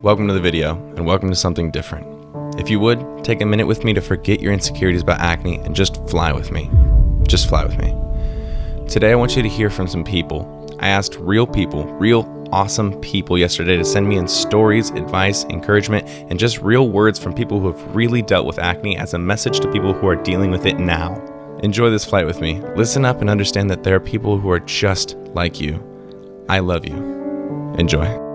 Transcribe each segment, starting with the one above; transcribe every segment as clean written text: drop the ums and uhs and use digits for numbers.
Welcome to the video, and welcome to something different. If you would, take a minute with me to forget your insecurities about acne and just fly with me. Just fly with me. Today I want you to hear from some people. I asked real people, real awesome people yesterday to send me in stories, advice, encouragement, and just real words from people who have really dealt with acne as a message to people who are dealing with it now. Enjoy this flight with me. Listen up and understand that there are people who are just like you. I love you. Enjoy.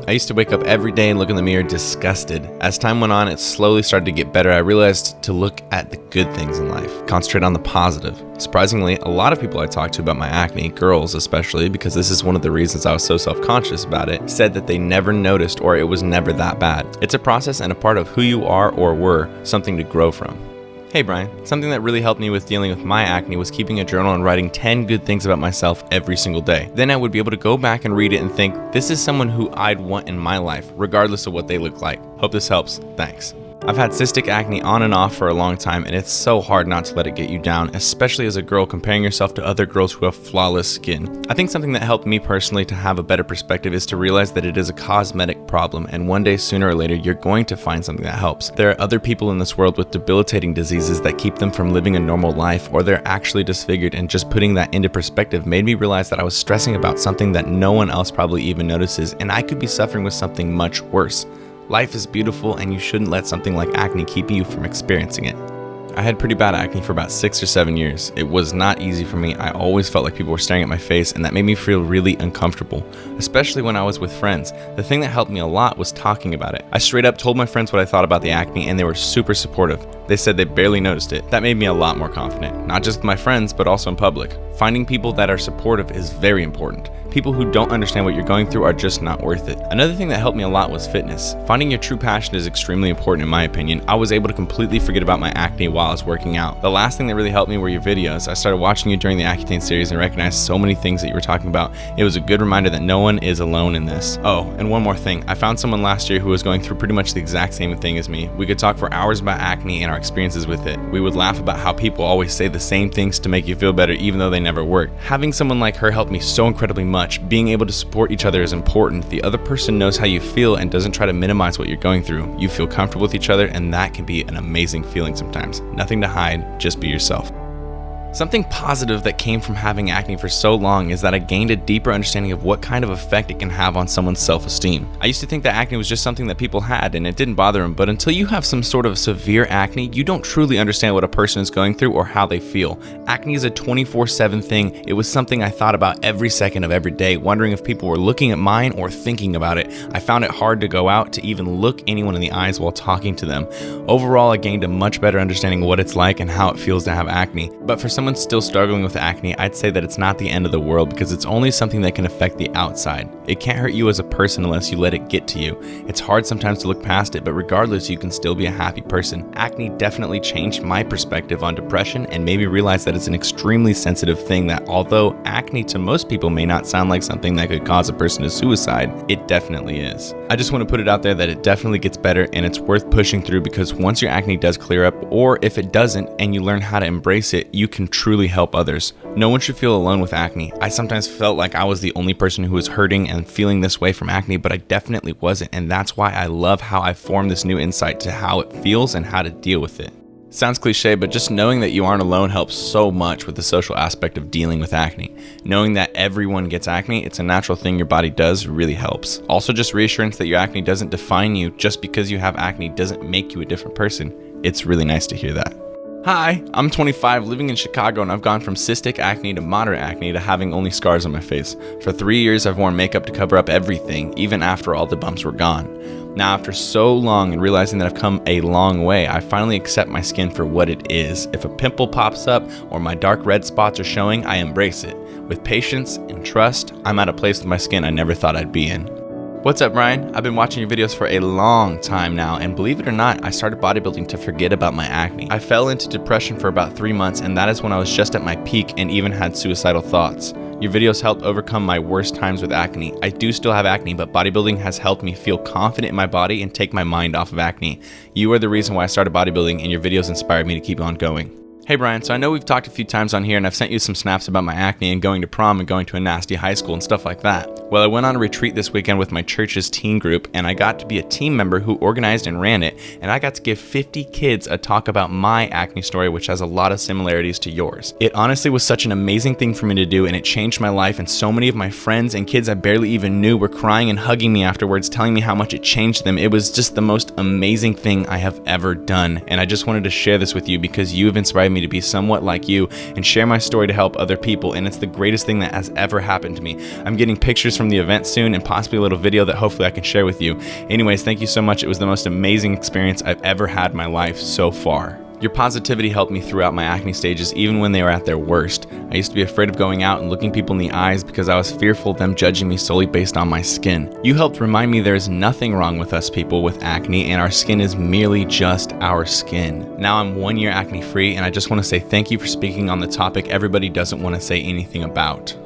I used to wake up every day and look in the mirror disgusted. As time went on, it slowly started to get better. I realized to look at the good things in life, concentrate on the positive. Surprisingly, a lot of people I talked to about my acne, girls especially, because this is one of the reasons I was so self-conscious about it, said that they never noticed or it was never that bad. It's a process and a part of who you are or were, something to grow from. Hey Brian, something that really helped me with dealing with my acne was keeping a journal and writing 10 good things about myself every single day. Then I would be able to go back and read it and think, this is someone who I'd want in my life, regardless of what they look like. Hope this helps. Thanks. I've had cystic acne on and off for a long time, and it's so hard not to let it get you down, especially as a girl comparing yourself to other girls who have flawless skin. I think something that helped me personally to have a better perspective is to realize that it is a cosmetic problem, and one day sooner or later you're going to find something that helps. There are other people in this world with debilitating diseases that keep them from living a normal life, or they're actually disfigured, and just putting that into perspective made me realize that I was stressing about something that no one else probably even notices, and I could be suffering with something much worse. Life is beautiful, and you shouldn't let something like acne keep you from experiencing it. I had pretty bad acne for about 6 or 7 years. It was not easy for me. I always felt like people were staring at my face, and that made me feel really uncomfortable, especially when I was with friends. The thing that helped me a lot was talking about it. I straight up told my friends what I thought about the acne, and they were super supportive. They said they barely noticed it. That made me a lot more confident, not just with my friends, but also in public. Finding people that are supportive is very important. People who don't understand what you're going through are just not worth it. Another thing that helped me a lot was fitness. Finding your true passion is extremely important in my opinion. I was able to completely forget about my acne while I was working out. The last thing that really helped me were your videos. I started watching you during the Accutane series and recognized so many things that you were talking about. It was a good reminder that no one is alone in this. Oh, and one more thing. I found someone last year who was going through pretty much the exact same thing as me. We could talk for hours about acne and our experiences with it. We would laugh about how people always say the same things to make you feel better even though they never work. Having someone like her helped me so incredibly much. Being able to support each other is important. The other person knows how you feel and doesn't try to minimize what you're going through. You feel comfortable with each other, and that can be an amazing feeling sometimes. Nothing to hide, just be yourself. Something positive that came from having acne for so long is that I gained a deeper understanding of what kind of effect it can have on someone's self-esteem. I used to think that acne was just something that people had and it didn't bother them, but until you have some sort of severe acne, you don't truly understand what a person is going through or how they feel. Acne is a 24/7 thing. It was something I thought about every second of every day, wondering if people were looking at mine or thinking about it. I found it hard to go out to even look anyone in the eyes while talking to them. Overall, I gained a much better understanding of what it's like and how it feels to have acne. But for someone still struggling with acne, I'd say that it's not the end of the world because it's only something that can affect the outside. It can't hurt you as a person unless you let it get to you. It's hard sometimes to look past it, but regardless, you can still be a happy person. Acne definitely changed my perspective on depression and made me realize that it's an extremely sensitive thing that although acne to most people may not sound like something that could cause a person to suicide, it definitely is. I just want to put it out there that it definitely gets better and it's worth pushing through because once your acne does clear up, or if it doesn't and you learn how to embrace it, you can truly help others. No one should feel alone with acne. I sometimes felt like I was the only person who was hurting and feeling this way from acne, but I definitely wasn't, and that's why I love how I formed this new insight to how it feels and how to deal with it. Sounds cliche, but just knowing that you aren't alone helps so much with the social aspect of dealing with acne. Knowing that everyone gets acne, it's a natural thing your body does, really helps. Also, just reassurance that your acne doesn't define you. Just because you have acne doesn't make you a different person. It's really nice to hear that. Hi, I'm 25, living in Chicago, and I've gone from cystic acne to moderate acne to having only scars on my face. For 3 years, I've worn makeup to cover up everything, even after all the bumps were gone. Now, after so long and realizing that I've come a long way, I finally accept my skin for what it is. If a pimple pops up or my dark red spots are showing, I embrace it. With patience and trust, I'm at a place with my skin I never thought I'd be in. What's up, Ryan? I've been watching your videos for a long time now, and believe it or not, I started bodybuilding to forget about my acne. I fell into depression for about 3 months, and that is when I was just at my peak and even had suicidal thoughts. Your videos helped overcome my worst times with acne. I do still have acne, but bodybuilding has helped me feel confident in my body and take my mind off of acne. You are the reason why I started bodybuilding, and your videos inspired me to keep on going. Hey Brian, so I know we've talked a few times on here and I've sent you some snaps about my acne and going to prom and going to a nasty high school and stuff like that. Well, I went on a retreat this weekend with my church's teen group and I got to be a team member who organized and ran it, and I got to give 50 kids a talk about my acne story, which has a lot of similarities to yours. It honestly was such an amazing thing for me to do, and it changed my life, and so many of my friends and kids I barely even knew were crying and hugging me afterwards, telling me how much it changed them. It was just the most amazing thing I have ever done, and I just wanted to share this with you because you have inspired me to be somewhat like you and share my story to help other people, and it's the greatest thing that has ever happened to me. I'm getting pictures from the event soon and possibly a little video that hopefully I can share with you. Anyways, thank you so much. It was the most amazing experience I've ever had in my life so far. Your positivity helped me throughout my acne stages, even when they were at their worst. I used to be afraid of going out and looking people in the eyes because I was fearful of them judging me solely based on my skin. You helped remind me there is nothing wrong with us people with acne, and our skin is merely just our skin. Now I'm 1 year acne free, and I just want to say thank you for speaking on the topic everybody doesn't want to say anything about.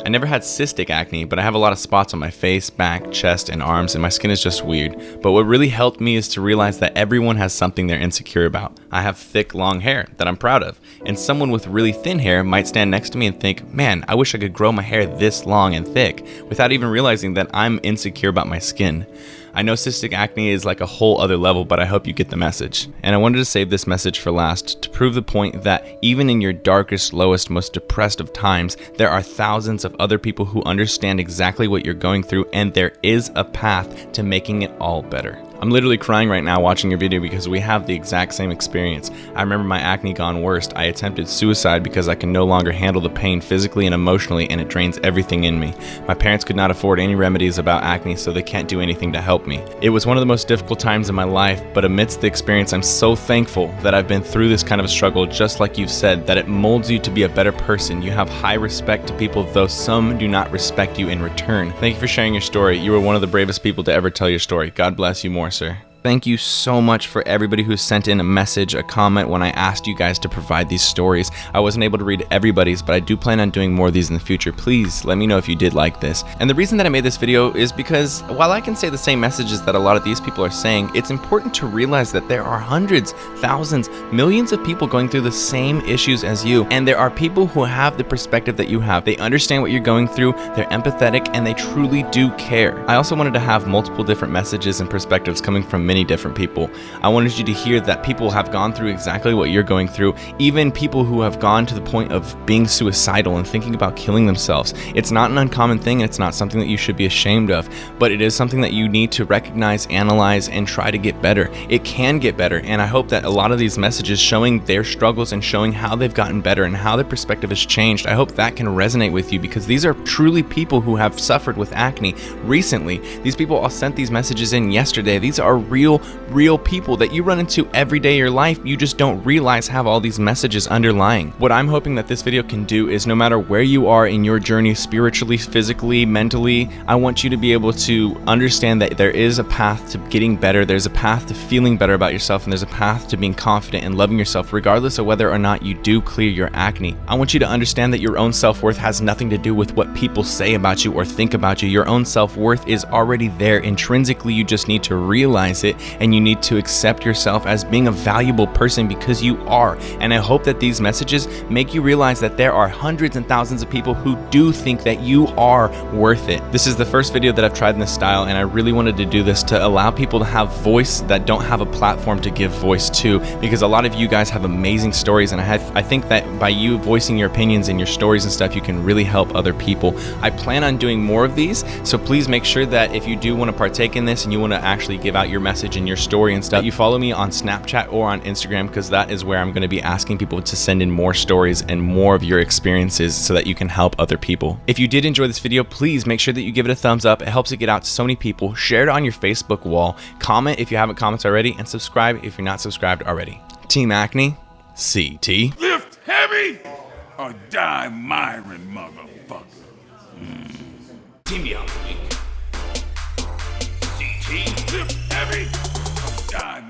I never had cystic acne, but I have a lot of spots on my face, back, chest, and arms, and my skin is just weird. But what really helped me is to realize that everyone has something they're insecure about. I have thick, long hair that I'm proud of, and someone with really thin hair might stand next to me and think, man, I wish I could grow my hair this long and thick, without even realizing that I'm insecure about my skin. I know cystic acne is like a whole other level, but I hope you get the message. And I wanted to save this message for last to prove the point that even in your darkest, lowest, most depressed of times, there are thousands of other people who understand exactly what you're going through, and there is a path to making it all better. I'm literally crying right now watching your video because we have the exact same experience. I remember my acne gone worst. I attempted suicide because I can no longer handle the pain physically and emotionally, and it drains everything in me. My parents could not afford any remedies about acne, so they can't do anything to help me. It was one of the most difficult times in my life, but amidst the experience, I'm so thankful that I've been through this kind of a struggle, just like you've said, that it molds you to be a better person. You have high respect to people, though some do not respect you in return. Thank you for sharing your story. You were one of the bravest people to ever tell your story. God bless you more, sir. Thank you so much for everybody who sent in a message, a comment when I asked you guys to provide these stories. I wasn't able to read everybody's, but I do plan on doing more of these in the future. Please let me know if you did like this. And the reason that I made this video is because while I can say the same messages that a lot of these people are saying, it's important to realize that there are hundreds, thousands, millions of people going through the same issues as you. And there are people who have the perspective that you have. They understand what you're going through, they're empathetic, and they truly do care. I also wanted to have multiple different messages and perspectives coming from many different people. I wanted you to hear that people have gone through exactly what you're going through, even people who have gone to the point of being suicidal and thinking about killing themselves. It's not an uncommon thing, and it's not something that you should be ashamed of, but it is something that you need to recognize, analyze, and try to get better. It can get better, and I hope that a lot of these messages showing their struggles and showing how they've gotten better and how their perspective has changed, I hope that can resonate with you, because these are truly people who have suffered with acne recently. These people all sent these messages in yesterday. These are real people that you run into every day of your life. You just don't realize have all these messages underlying. What I'm hoping that this video can do is, no matter where you are in your journey, spiritually, physically, mentally, I want you to be able to understand that there is a path to getting better. There's a path to feeling better about yourself, and there's a path to being confident and loving yourself regardless of whether or not you do clear your acne. I want you to understand that your own self-worth has nothing to do with what people say about you or think about you. Your own self-worth is already there intrinsically. You just need to realize it, and you need to accept yourself as being a valuable person, because you are. And I hope that these messages make you realize that there are hundreds and thousands of people who do think that you are worth it. This is the first video that I've tried in this style, and I really wanted to do this to allow people to have voice that don't have a platform to give voice to, because a lot of you guys have amazing stories, and I think that by you voicing your opinions and your stories and stuff, you can really help other people. I plan on doing more of these, so please make sure that if you do want to partake in this and you want to actually give out your message and your story and stuff, you follow me on Snapchat or on Instagram, because that is where I'm going to be asking people to send in more stories and more of your experiences so that you can help other people. If you did enjoy this video, please make sure that you give it a thumbs up. It helps it get out to so many people. Share it on your Facebook wall. Comment if you haven't commented already, and subscribe if you're not subscribed already. Team Acne, CT. Lift heavy or die Myron, motherfucker. Team me out, CT. Lift heavy or die